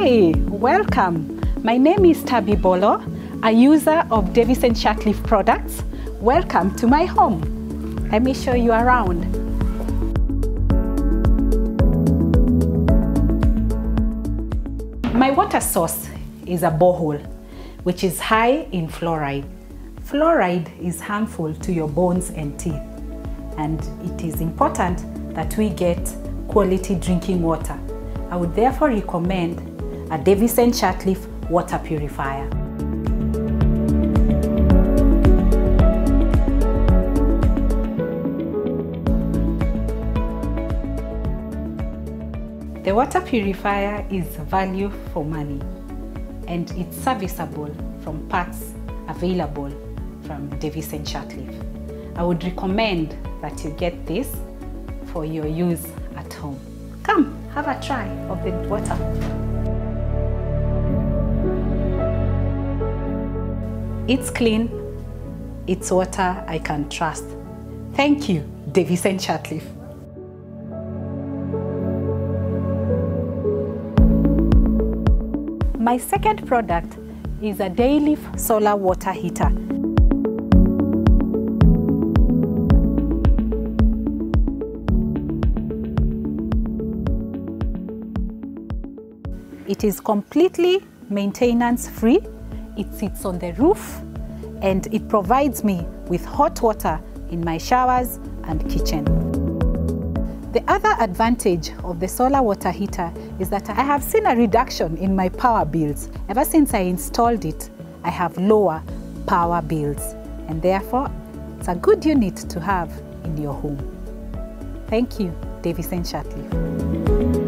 Hi, welcome. My name is Tabby Bolo, a user of Davis Shirtliff products. Welcome to my home. Let me show you around. My water source is a borehole, which is high in fluoride. Fluoride is harmful to your bones and teeth, and it is important that we get quality drinking water. I would therefore recommend a Davis Shirtliff water purifier. The water purifier is value for money, and it's serviceable from parts available from Davis Shirtliff. I would recommend that you get this for your use at home. Come, have a try of the water. It's clean, it's water I can trust. Thank you, Davis Shirtliff. My second product is a Dayliff Solar Water Heater. It is completely maintenance-free, it sits on the roof, and it provides me with hot water in my showers and kitchen. The other advantage of the solar water heater is that I have seen a reduction in my power bills. Ever since I installed it, I have lower power bills, and therefore it's a good unit to have in your home. Thank you, Davis Shirtliff.